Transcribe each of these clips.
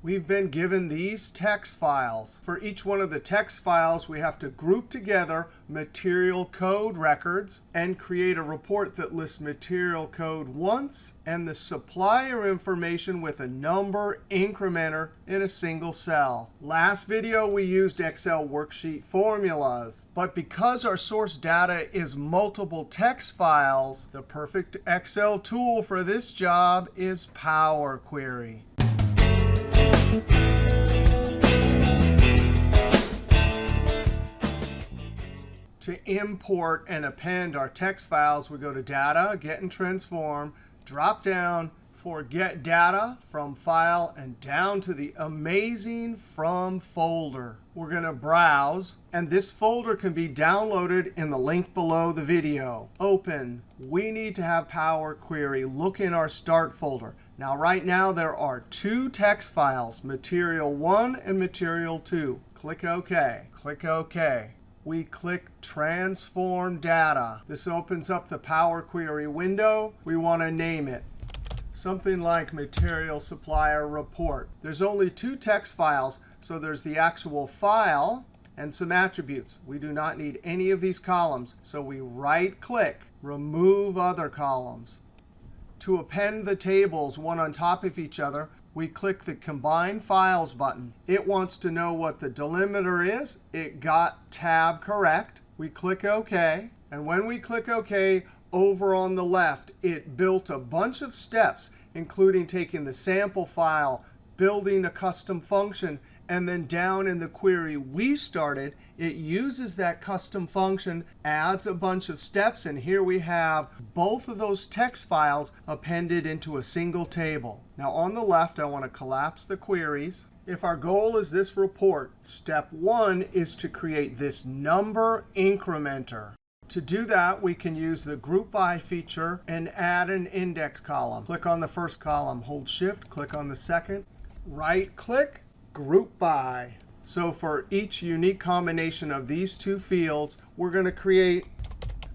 we've been given these text files. For each one of the text files, we have to group together material code records and create a report that lists material code once and the supplier information with a number incrementer in a single cell. Last video, we used Excel worksheet formulas. But because our source data is multiple text files, the perfect Excel tool for this job is Power Query. To import and append our text files, we go to Data, Get and Transform, drop down for Get Data from File, and down to the amazing From folder. We're going to browse, and this folder can be downloaded in the link below the video. Open. We need to have Power Query. Look in our Start folder. Now, right now, there are two text files, Material 1 and Material 2. Click OK. Click OK. We click Transform Data. This opens up the Power Query window. We want to name it something like Material Supplier Report. There's only two text files, so there's the actual file and some attributes. We do not need any of these columns, so we right-click, Remove Other Columns. To append the tables one on top of each other, we click the Combine Files button. It wants to know what the delimiter is. It got tab correct. We click OK. And when we click OK, over on the left, it built a bunch of steps, including taking the sample file, building a custom function, and then down in the query we started, it uses that custom function, adds a bunch of steps, and here we have both of those text files appended into a single table. Now, on the left, I want to collapse the queries. If our goal is this report, step 1 is to create this number incrementer. To do that, we can use the Group By feature and add an index column. Click on the first column, hold Shift, click on the second, right-click, Group By. So for each unique combination of these two fields, we're going to create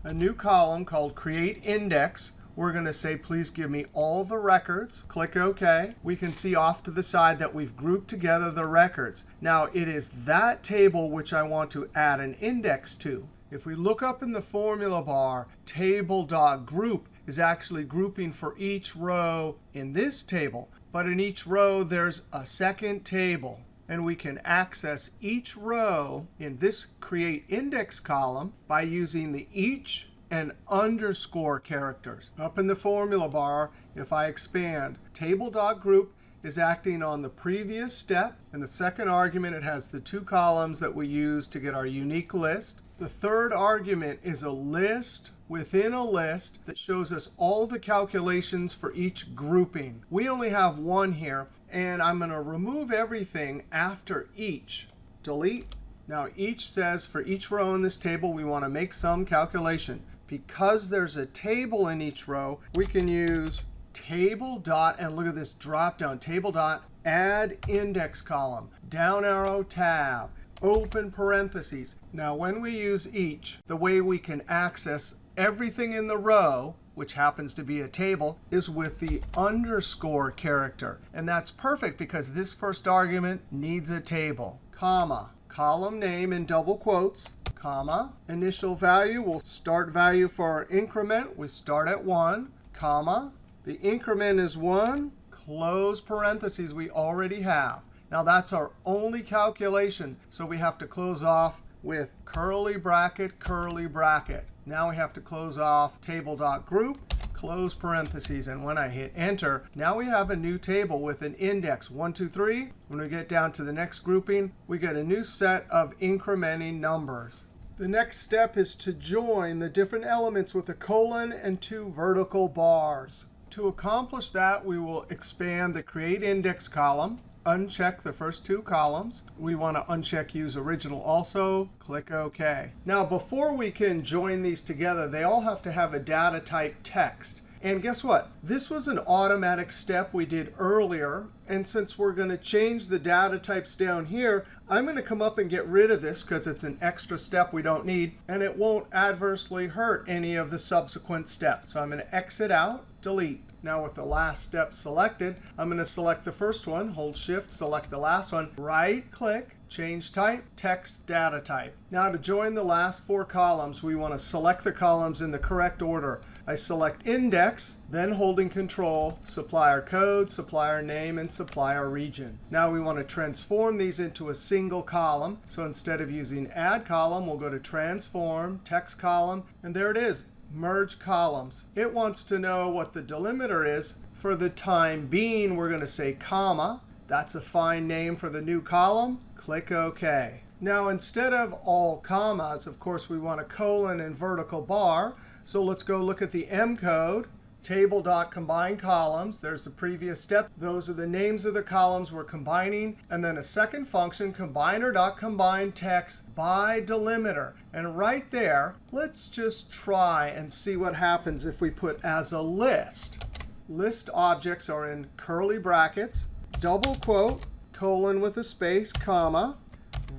a new column called Create Index. We're going to say, please give me all the records. Click OK. We can see off to the side that we've grouped together the records. Now, it is that table which I want to add an index to. If we look up in the formula bar, Table.Group is actually grouping for each row in this table. But in each row, there's a second table. And we can access each row in this Create Index column by using the each and underscore characters. Up in the formula bar, if I expand, Table.Group is acting on the previous step. In the second argument, it has the two columns that we use to get our unique list. The third argument is a list within a list that shows us all the calculations for each grouping. We only have one here, and I'm going to remove everything after each. Delete. Now, each says for each row in this table, we want to make some calculation. Because there's a table in each row, we can use Table. And look at this drop down, Table.AddIndexColumn, down arrow tab, open parentheses. Now, when we use each, the way we can access everything in the row, which happens to be a table, is with the underscore character. And that's perfect because this first argument needs a table, comma, column name in double quotes, comma, initial value, we'll start value for our increment. We start at 1, comma, the increment is 1, close parentheses we already have. Now, that's our only calculation, so we have to close off with curly bracket, curly bracket. Now we have to close off Table.Group, close parentheses. And when I hit Enter, now we have a new table with an index 1, 2, 3. When we get down to the next grouping, we get a new set of incrementing numbers. The next step is to join the different elements with a colon and 2 vertical bars. To accomplish that, we will expand the Create Index column. Uncheck the first 2 columns. We want to uncheck Use Original also. Click OK. Now, before we can join these together, they all have to have a data type text. And guess what? This was an automatic step we did earlier. And since we're going to change the data types down here, I'm going to come up and get rid of this because it's an extra step we don't need. And it won't adversely hurt any of the subsequent steps. So I'm going to exit out. delete. Now with the last step selected, I'm going to select the first one, hold Shift, select the last one, right-click, change type, text data type. Now to join the last 4 columns, we want to select the columns in the correct order. I select Index, then holding Control, Supplier Code, Supplier Name, and Supplier Region. Now we want to transform these into a single column. So instead of using Add Column, we'll go to Transform, Text Column, and there it is. Merge columns. It wants to know what the delimiter is. For the time being, we're going to say comma. That's a fine name for the new column. Click OK. Now, instead of all commas, of course, we want a colon and vertical bar. So let's go look at the M code. Table.CombineColumns. There's the previous step. Those are the names of the columns we're combining. And then a second function, Combiner.CombineTextByEachDelimiter. And right there, let's just try and see what happens if we put as a list. List objects are in curly brackets, double quote, colon with a space, comma,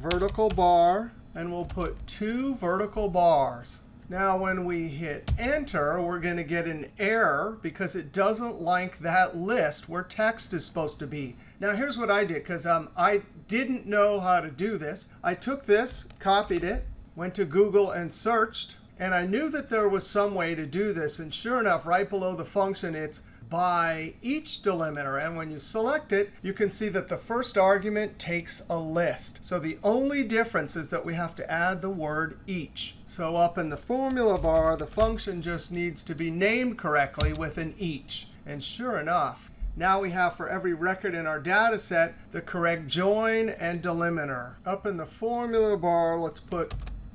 vertical bar, and we'll put 2 vertical bars. Now, when we hit Enter, we're going to get an error because it doesn't like that list where text is supposed to be. Now, here's what I did because I didn't know how to do this. I took this, copied it, went to Google and searched. And I knew that there was some way to do this. And sure enough, right below the function, it's by each delimiter. And when you select it, you can see that the first argument takes a list. So the only difference is that we have to add the word each. So up in the formula bar, the function just needs to be named correctly with an each. And sure enough, now we have for every record in our data set the correct join and delimiter. Up in the formula bar, let's put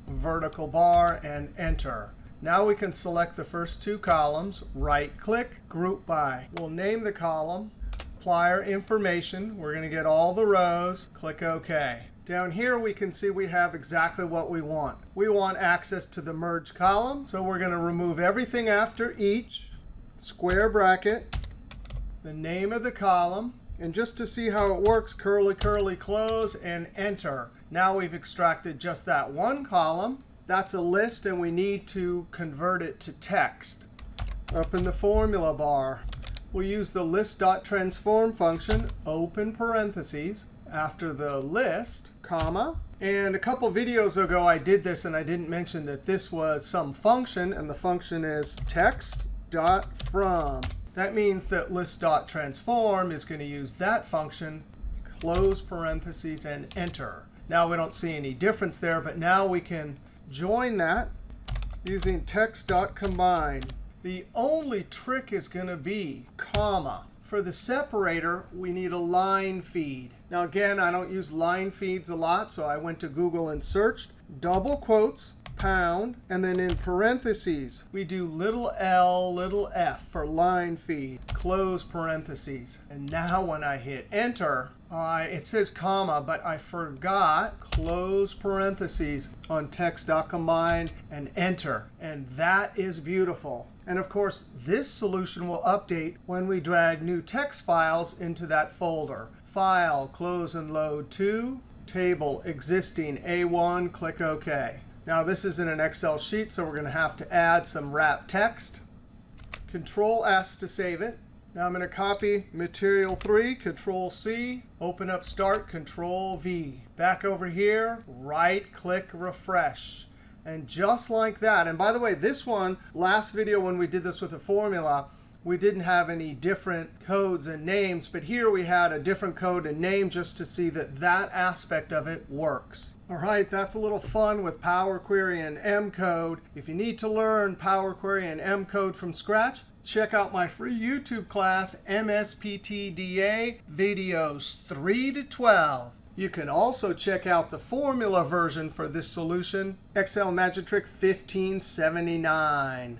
vertical bar and enter. Now we can select the first 2 columns, right-click, group by. We'll name the column, supplier information. We're going to get all the rows. Click OK. Down here, we can see we have exactly what we want. We want access to the merge column. So we're going to remove everything after each, square bracket, the name of the column. And just to see how it works, curly, curly, close, and enter. Now we've extracted just that one column. That's a list, and we need to convert it to text. Up in the formula bar, we'll use the List.Transform function, open parentheses, after the list, comma. And a couple videos ago, I did this, and I didn't mention that this was some function, and the function is Text.From. That means that List.Transform is going to use that function, close parentheses, and enter. Now we don't see any difference there, but now we can join that using Text.Combine. The only trick is going to be comma. For the separator, we need a line feed. Now again, I don't use line feeds a lot, so I went to Google and searched double quotes, pound, and then in parentheses, we do little l, little f for line feed, close parentheses. And now when I hit Enter, it says comma, but I forgot close parentheses on Text.Combine and Enter. And that is beautiful. And of course, this solution will update when we drag new text files into that folder. File, close and load to, table, existing, A1, click OK. Now, this is in an Excel sheet, so we're going to have to add some wrap text. Control-S to save it. Now I'm going to copy Material 3, Control-C, open up Start, Control-V. Back over here, right-click, Refresh. And just like that, and by the way, this one, last video when we did this with a formula, we didn't have any different codes and names. But here we had a different code and name just to see that that aspect of it works. All right, that's a little fun with Power Query and M code. If you need to learn Power Query and M code from scratch, check out my free YouTube class, MSPTDA videos 3 to 12. You can also check out the formula version for this solution, Excel Magic Trick 1579.